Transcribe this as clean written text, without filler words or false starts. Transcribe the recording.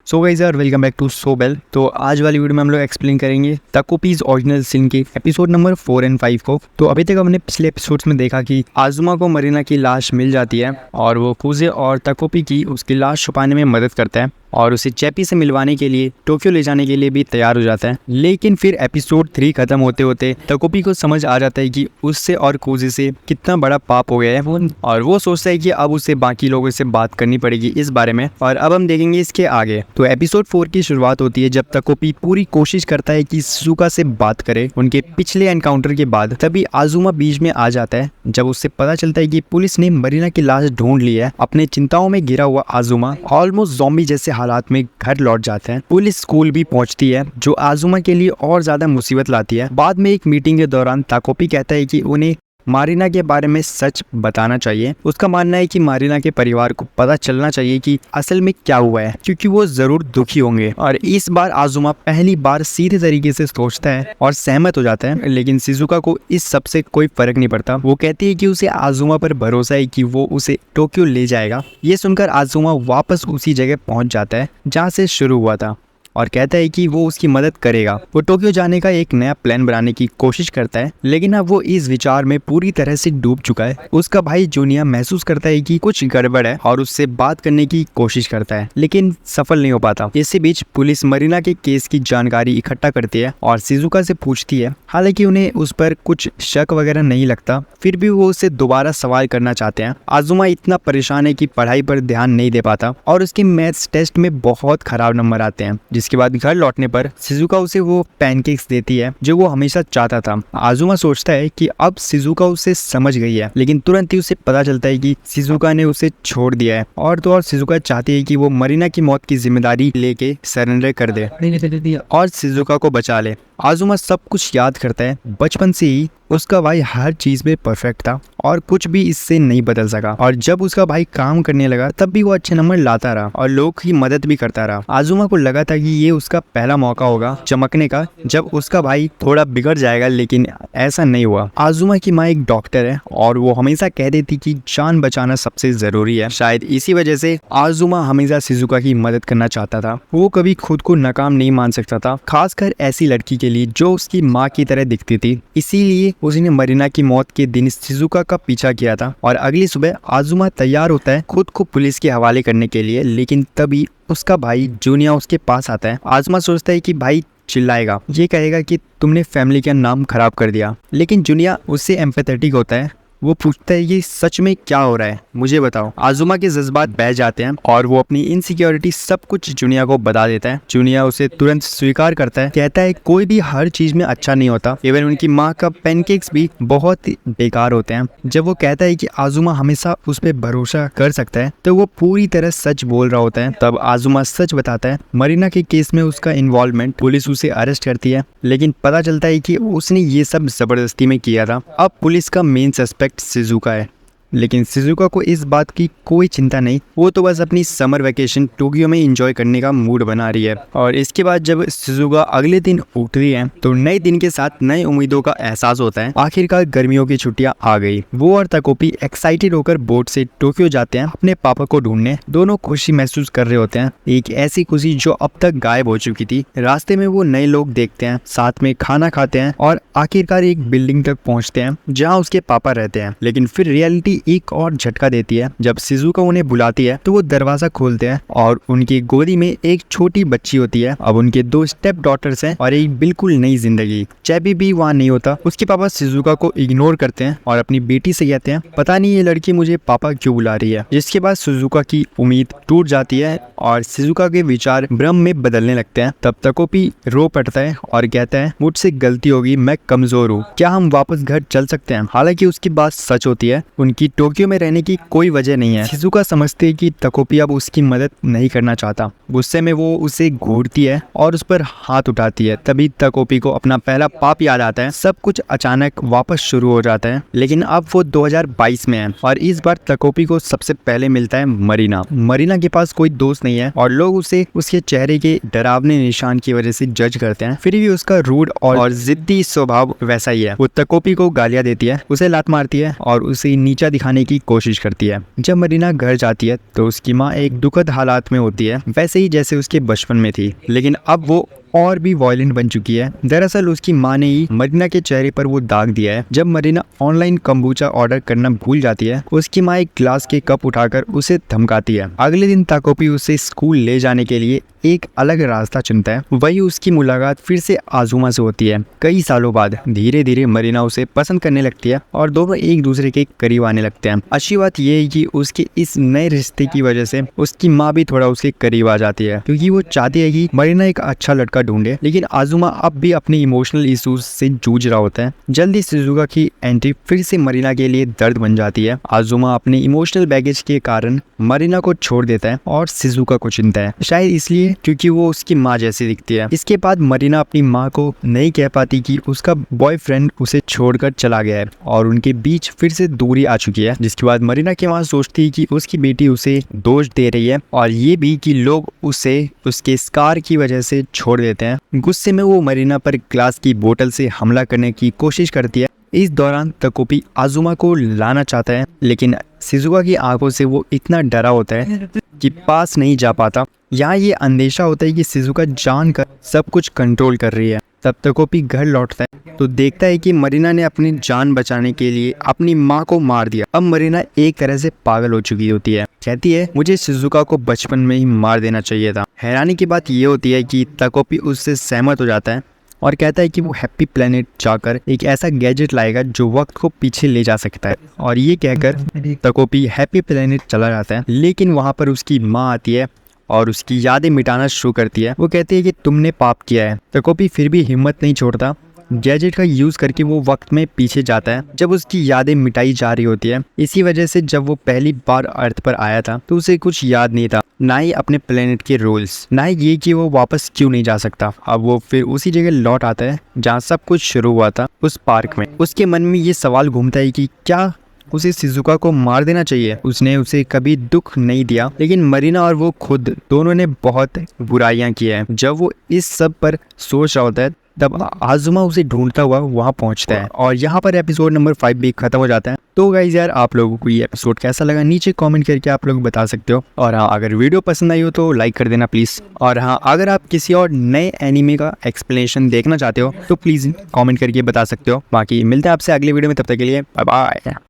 So guys यार, welcome back to Sobel. तो आज वाली वीडियो में हम लोग एक्सप्लेन करेंगे ताकोपीज ओरिजिनल सिन के एपिसोड नंबर 4 और 5 को। तो अभी तक हमने पिछले एपिसोड्स में देखा कि आजुमा को मरीना की लाश मिल जाती है और वो कुजे और ताकोपी की उसकी लाश छुपाने में मदद करता है और उसे चैपी से मिलवाने के लिए टोक्यो ले जाने के लिए भी तैयार हो जाता है। लेकिन फिर एपिसोड 3 खत्म होते होते ताकोपी को समझ आ जाता है कि उससे और कुजे से कितना बड़ा पाप हो गया है और वो सोचता है कि अब उसे बाकी लोगों से बात करनी पड़ेगी इस बारे में। और अब हम देखेंगे इसके आगे। तो एपिसोड 4 की शुरुआत होती है जब ताकोपी पूरी कोशिश करता है कि शिजुका से बात करे उनके पिछले एनकाउंटर के बाद। तभी आजुमा बीच में आ जाता है जब उससे पता चलता है कि पुलिस ने मरीना की लाश ढूंढ ली है। अपने चिंताओं में घिरा हुआ आजुमा ऑलमोस्ट ज़ॉम्बी जैसे हालात में घर लौट जाते हैं। पुलिस स्कूल भी पहुंचती है जो आजुमा के लिए और ज्यादा मुसीबत लाती है। बाद में एक मीटिंग के दौरान ताकोपी कहता है कि उन्हें मारीना के बारे में सच बताना चाहिए। उसका मानना है कि मारीना के परिवार को पता चलना चाहिए कि असल में क्या हुआ है, क्योंकि वो जरूर दुखी होंगे। और इस बार आजुमा पहली बार सीधे तरीके से सोचता है और सहमत हो जाता है। लेकिन शिजुका को इस सब से कोई फर्क नहीं पड़ता। वो कहती है कि उसे आजुमा पर भरोसा है कि वो उसे टोक्यो ले जाएगा। ये सुनकर आजुमा वापस उसी जगह पहुंच जाता है जहाँ से शुरू हुआ था और कहता है कि वो उसकी मदद करेगा। वो टोक्यो जाने का एक नया प्लान बनाने की कोशिश करता है, लेकिन अब वो इस विचार में पूरी तरह से डूब चुका है। उसका भाई जूनिया महसूस करता है कि कुछ गड़बड़ है और उससे बात करने की कोशिश करता है, लेकिन सफल नहीं हो पाता। इसी बीच पुलिस मरीना के केस की जानकारी इकट्ठा करती है और शिजुका से पूछती है। हालांकि उन्हें उस पर कुछ शक वगैरह नहीं लगता, फिर भी वो उससे दोबारा सवाल करना चाहते हैं। आजुमा इतना परेशान है कि पढ़ाई पर ध्यान नहीं दे पाता और उसके मैथ्स टेस्ट में बहुत खराब नंबर आते हैं। जिसके बाद घर लौटने पर शिजुका उसे वो पैनकेक्स देती है जो वो हमेशा चाहता था। आजुमा सोचता है कि अब शिजुका उसे समझ गई है, लेकिन तुरंत ही उसे पता चलता है कि शिजुका ने उसे छोड़ दिया है। और तो और शिजुका चाहती है कि वो मरीना की मौत की जिम्मेदारी लेके सरेंडर कर दे और शिजुका को बचा ले। आजुमा सब कुछ याद करता है। बचपन से ही उसका भाई हर चीज में परफेक्ट था और कुछ भी इससे नहीं बदल सका। और जब उसका भाई काम करने लगा तब भी वो अच्छे नंबर लाता रहा और लोगों की मदद भी करता रहा। आजुमा को लगा था कि ये उसका पहला मौका होगा चमकने का जब उसका भाई थोड़ा बिगड़ जाएगा, लेकिन ऐसा नहीं हुआ। आजुमा की माँ एक डॉक्टर है और वो हमेशा कह देती कि जान बचाना सबसे जरूरी है। शायद इसी वजह से आजुमा हमेशा शिजुका की मदद करना चाहता था। वो कभी खुद को नाकाम नहीं मान सकता था, खासकर ऐसी लड़की के लिए जो उसकी माँ की तरह दिखती थी। इसीलिए उसने मरीना की मौत के दिन शिजुका का पीछा किया था। और अगली सुबह आजुमा तैयार होता है खुद को पुलिस के हवाले करने के लिए, लेकिन तभी उसका भाई जूनिया उसके पास आता है। आजुमा सोचता है कि भाई चिल्लाएगा, ये कहेगा कि तुमने फैमिली का नाम खराब कर दिया, लेकिन जूनिया उससे एम्पैथेटिक होता है। वो पूछता है ये सच में क्या हो रहा है, मुझे बताओ। आजुमा के जज्बात बह जाते हैं और वो अपनी इनसिक्योरिटी सब कुछ जूनिया को बता देता है। जूनिया उसे तुरंत स्वीकार करता है, कहता है कोई भी हर चीज में अच्छा नहीं होता, इवन उनकी माँ का पैनकेक्स भी बहुत बेकार होते हैं। जब वो कहता है कि आजुमा हमेशा उस पर भरोसा कर सकता है तो वो पूरी तरह सच बोल रहा होता है। तब आजुमा सच बताता है मरीना के केस में उसका इन्वॉल्वमेंट। पुलिस उसे अरेस्ट करती है, लेकिन पता चलता है कि उसने ये सब जबरदस्ती में किया था। अब पुलिस का मेन सस्पेक्ट शिजुका है, लेकिन शिजुका को इस बात की कोई चिंता नहीं। वो तो बस अपनी समर वेकेशन टोक्यो में एंजॉय करने का मूड बना रही है। और इसके बाद जब शिजुका अगले दिन उठती है तो नए दिन के साथ नई उम्मीदों का एहसास होता है। आखिरकार गर्मियों की छुट्टियां आ गई। वो और ताकोपी एक्साइटेड होकर बोट से टोक्यो जाते हैं अपने पापा को ढूंढने। दोनों खुशी महसूस कर रहे होते हैं, एक ऐसी खुशी जो अब तक गायब हो चुकी थी। रास्ते में वो नए लोग देखते हैं, साथ में खाना खाते हैं और आखिरकार एक बिल्डिंग तक पहुंचते हैं जहाँ उसके पापा रहते हैं। लेकिन फिर रियलिटी एक और झटका देती है। जब शिजुका उन्हें बुलाती है तो वो दरवाजा खोलते हैं और उनकी गोदी में एक छोटी बच्ची होती है। अब उनके 2 स्टेप डॉटर्स हैं और एक बिल्कुल नई जिंदगी। चैबी भी वहाँ नहीं होता। उसके पापा शिजुका को इग्नोर करते हैं और अपनी बेटी से कहते हैं पता नहीं ये लड़की मुझे पापा क्यों बुला रही है। जिसके बाद शिजुका की उम्मीद टूट जाती है और शिजुका के विचार भ्रम में बदलने लगते हैं। तब ताकोपी रो पड़ता है और कहता है मुझसे गलती होगी, मैं कमजोर हूँ, क्या हम वापस घर चल सकते हैं। हालांकि उसकी बात सच होती है, उनकी टोक्यो में रहने की कोई वजह नहीं है। शिजुका समझती है कि ताकोपी अब उसकी मदद नहीं करना चाहता। गुस्से में वो उसे घूरती है और उस पर हाथ उठाती है। तभी ताकोपी को अपना पहला पाप याद आता है। सब कुछ अचानक वापस शुरू हो जाता है, लेकिन अब वो 2022 में है और इस बार ताकोपी को सबसे पहले मिलता है मरीना। मरीना के पास कोई दोस्त नहीं है और लोग उसे उसके चेहरे के डरावने निशान की वजह से जज करते हैं। फिर भी उसका रूड और जिद्दी स्वभाव वैसा ही है। वो ताकोपी को गालियां देती है, उसे लात मारती है और उसे नीचा दिखाने की कोशिश करती है। जब मरीना घर जाती है तो उसकी माँ एक दुखद हालात में होती है, वैसे ही जैसे उसके बचपन में थी, लेकिन अब वो और भी वायलेंट बन चुकी है। दरअसल उसकी माँ ने ही मरीना के चेहरे पर वो दाग दिया है। जब मरीना ऑनलाइन कंबूचा ऑर्डर करना भूल जाती है, उसकी माँ एक ग्लास के कप उठाकर उसे धमकाती है। अगले दिन ताकोपी उसे स्कूल ले जाने के लिए एक अलग रास्ता चुनता है। वही उसकी मुलाकात फिर से आजुमा से होती है। कई सालों बाद धीरे धीरे मरीना उसे पसंद करने लगती है और दोनों एक दूसरे के करीब आने लगते हैं। अच्छी बात यह है कि उसके इस नए रिश्ते की वजह से उसकी माँ भी थोड़ा उसके करीब आ जाती है, क्योंकि वो चाहती है कि मरीना एक अच्छा लड़का ढूंढे। लेकिन आजुमा अब भी अपने इमोशनल इश्यूज से जूझ रहा होता है। जल्दी शिजुका की एंट्री फिर से मरीना के लिए दर्द बन जाती है। आजुमा अपने इमोशनल बैगेज के कारण मरीना को छोड़ देता है और शिजुका को चुनता है, शायद इसलिए क्योंकि वो उसकी माँ जैसी दिखती है। इसके बाद मरीना अपनी माँ को नहीं कह पाती कि उसका बॉयफ्रेंड उसे छोड़कर चला गया है और उनके बीच फिर से दूरी आ चुकी है। जिसके बाद मरीना की माँ सोचती है कि उसकी बेटी उसे दोष दे रही है और ये भी कि लोग उसे उसके स्कार की वजह से छोड़ देते हैं। गुस्से में वो मरीना पर ग्लास की बोतल से हमला करने की कोशिश करती है। इस दौरान ताकोपी आजुमा को लाना चाहता है, लेकिन शिजुका की आंखों से वो इतना डरा होता है कि पास नहीं जा पाता। यहाँ ये अंदेशा होता है कि शिजुका जानकर सब कुछ कंट्रोल कर रही है। तब ताकोपी घर लौटता है तो देखता है कि मरीना ने अपनी जान बचाने के लिए अपनी माँ को मार दिया। अब मरीना एक तरह से पागल हो चुकी होती है। कहती है, मुझे शिजुका को बचपन में ही मार देना चाहिए था। हैरानी की बात ये होती है कि ताकोपी उससे सहमत हो जाता है और कहता है कि वो हैप्पी प्लेनेट जाकर एक ऐसा गैजेट लाएगा जो वक्त को पीछे ले जा सकता है। और ये कहकर ताकोपी हैप्पी प्लेनेट चला जाता है। लेकिन वहाँ पर उसकी माँ आती है और उसकी यादें मिटाना शुरू करती है। वो कहती है कि तुमने पाप किया है। ताकोपी फिर भी हिम्मत नहीं छोड़ता। गैजेट का यूज करके वो वक्त में पीछे जाता है जब उसकी यादें मिटाई जा रही होती है। इसी वजह से जब वो पहली बार अर्थ पर आया था तो उसे कुछ याद नहीं था, ना ही अपने प्लेनेट के रूल्स, ना ही ये कि वो वापस क्यों नहीं जा सकता। अब वो फिर उसी जगह लौट आता है जहाँ सब कुछ शुरू हुआ था, उस पार्क में। उसके मन में ये सवाल घूमता है कि क्या उसे शिजुका को मार देना चाहिए। उसने उसे कभी दुख नहीं दिया, लेकिन मरीना और वो खुद दोनों ने बहुत बुराइयां की है। जब वो इस सब पर सोच रहा होता है तब आजुमा उसे ढूंढता हुआ वहां पहुंचता है और यहाँ पर एपिसोड नंबर 5 भी खत्म हो जाता है। तो गाइज यार, आप लोगों को ये एपिसोड कैसा लगा नीचे कमेंट करके आप लोग बता सकते हो। और हाँ, अगर वीडियो पसंद आई हो तो लाइक कर देना प्लीज। और हाँ, अगर आप किसी और नए एनिमे का एक्सप्लेनेशन देखना चाहते हो तो प्लीज कमेंट करके बता सकते हो। बाकी मिलते हैं आपसे अगले वीडियो में, तब तक के लिए बाय बाय।